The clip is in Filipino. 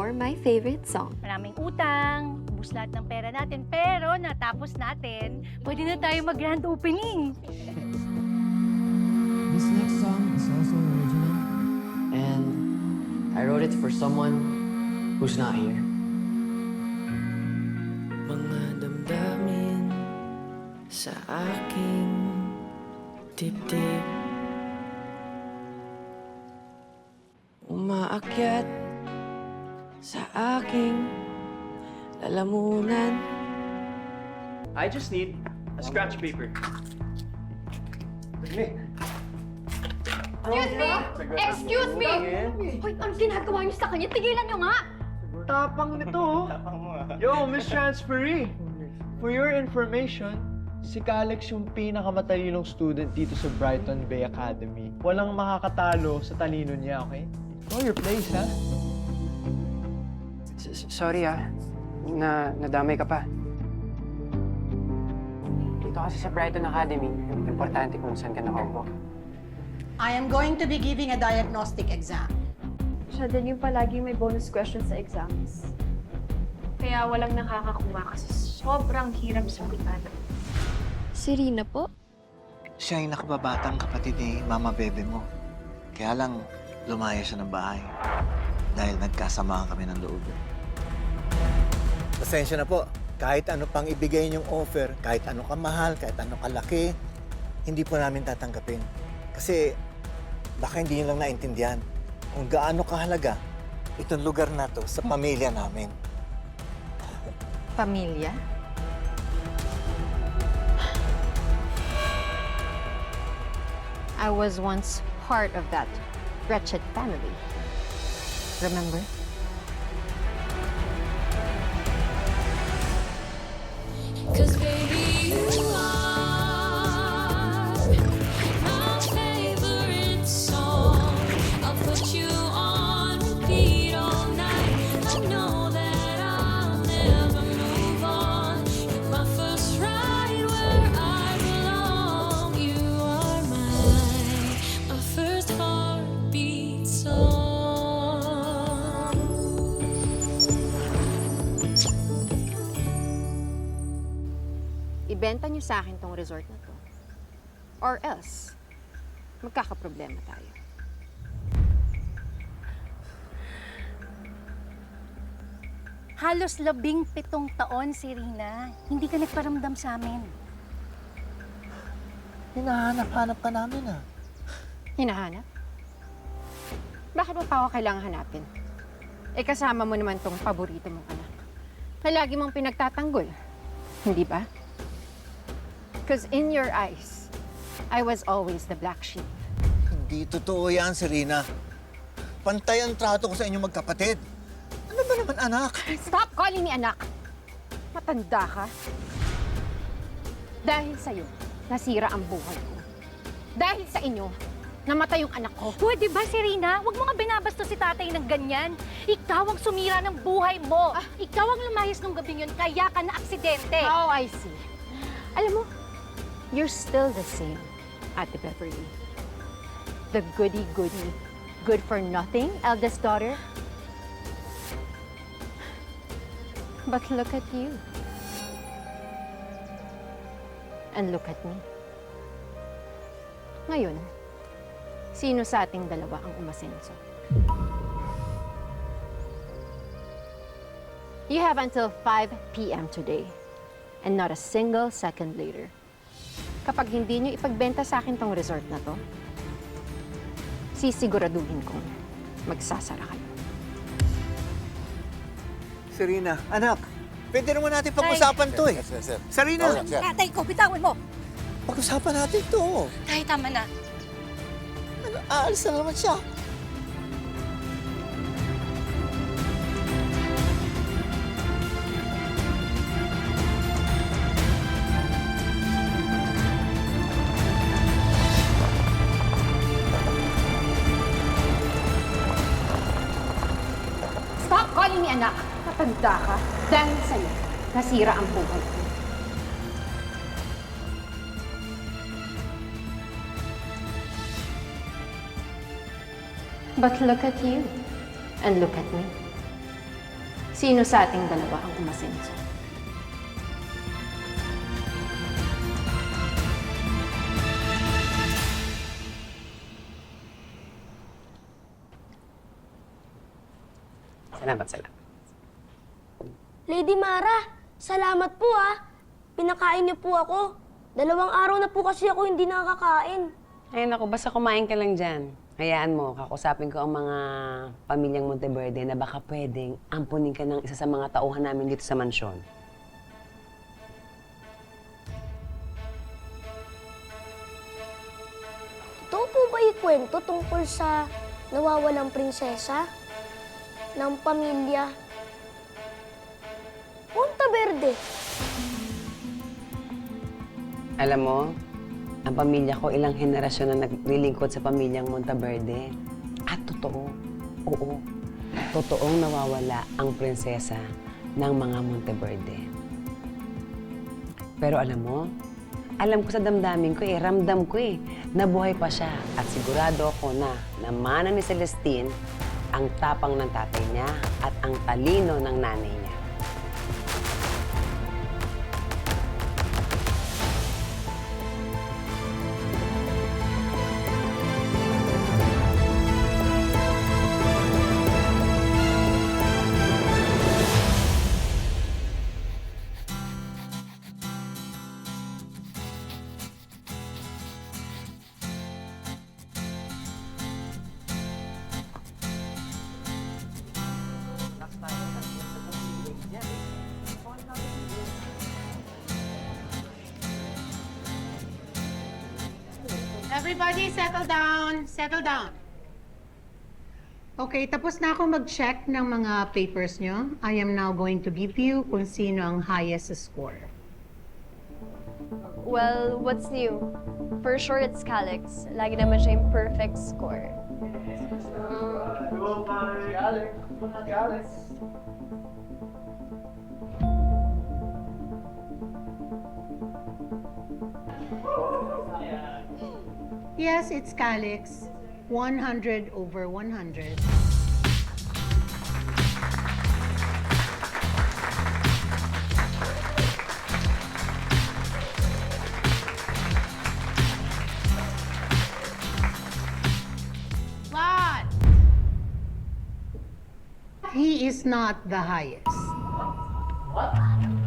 You're My Favorite Song. Maraming utang, ubus lahat ng pera natin, pero natapos natin, pwede na tayo mag-grand opening. This next song is also original, and I wrote it for someone who's not here. Mga damdamin sa aking dibdib, umaakyat sa aking lalamunan. I just need a scratch paper. Excuse me! Excuse me! Hoy, ano ginagawa niyo sa kanya? Tigilan niyo nga! Tapang nito. Yo, Miss Transferee. For your information, si Calix yung pinakamatalinong student dito sa Brighton Bay Academy. Walang makakatalo sa talino niya, okay? Know your place, ha? Sorry nadamay ka pa. Dito kasi sa Brighton Academy, importante kung saan ka nakaupo. I am going to be giving a diagnostic exam. Siya din yung palagi may bonus question sa exams. Kaya walang nakakakuha kasi sobrang hirap sagutan. Si Rina po? Siya yung nakababatang kapatid ni Mama Bebe mo. Kaya lang, lumaya siya ng bahay. Dahil nagkasama kami ng loob. Pasensya na po. Kahit ano pang ibigay niyong offer, kahit ano kamahal, kahit ano kalaki, hindi po namin tatanggapin. Kasi baka hindi niyo lang naintindihan kung gaano kahalaga itong lugar na to sa pamilya namin. Pamilya? I was once part of that wretched family. Remember? Cause baby, you are my favorite song. I'll put you on repeat all night. I know that I'll never move on. You're my first ride where I belong. You are my first heartbeat song. Ibenta niyo sa akin tong resort na to. Or else, magkakaproblema tayo. Halos 17 taon si Rina. Hindi ka nagparamdam sa amin. Hinahanap-hanap ka namin, Hinahanap? Bakit mo pa ako kailangan hanapin? Eh kasama mo naman tong paborito mong anak. Na lagi mong pinagtatanggol. Hindi ba? Because in your eyes, I was always the black sheep. Hindi totoo yan, Serena. Pantay ang trato ko sa inyong magkapatid. Ano ba naman, anak? Stop calling me anak! Matanda ka. Dahil sa'yo, nasira ang buhay ko. Dahil sa inyo, namatay yung anak ko. Pwede ba, si Rina? Huwag mo nga binabastos si tatay ng ganyan. Ikaw ang sumira ng buhay mo. Ikaw ang lumayas nung gabi yun, kaya ka na aksidente. Oh, I see. Alam mo, you're still the same, Ate Beverly. The goody-goody, good-for-nothing eldest daughter. But look at you. And look at me. Ngayon, sino sa ating dalawa ang umasenso? You have until 5 p.m. today, and not a single second later. Kapag hindi nyo ipagbenta sa akin tong resort na to, sisiguraduhin kong magsasara kayo. Serena, anak, pwede naman natin pag-usapan to eh. Serena, Tatay ko, bitawan mo. pag-usapan natin to. Tay, tama na. Ano, aalis na naman siya. Stop calling me anak! Matanda ka. Dahil sa'yo, nasira ang buhay ko. But look at you, and look at me. Sino sa ating dalawa ang umasenso? Salamat. Lady Mara, salamat po Pinakain niyo po ako. 2 araw na po kasi ako hindi nakakain. Ay naku, basta kumain ka lang dyan. Hayaan mo, kakusapin ko ang mga pamilyang Monteverde na baka pwedeng ampunin ka ng isa sa mga tauhan namin dito sa mansyon. Totoo po ba ikwento tungkol sa nawawalang prinsesa ng pamilya Monteverde? Alam mo, ang pamilya ko ilang henerasyon na naglilingkod sa pamilyang Monteverde. At totoo, oo, totoong nawawala ang prinsesa ng mga Monteverde. Pero alam ko sa damdamin ko ramdam ko nabuhay pa siya. At sigurado ako na namana ni Celestine ang tapang ng tatay niya at ang talino ng nanay niya. Everybody, settle down. Settle down. Okay, tapos na ako mag-check ng mga papers nyo. I am now going to give you kung sino ang highest score. Well, what's new? For sure, it's Calix. Lagi naman siya yung perfect score. Yes, it's Calix. 100 over 100. What? He is not the highest. What?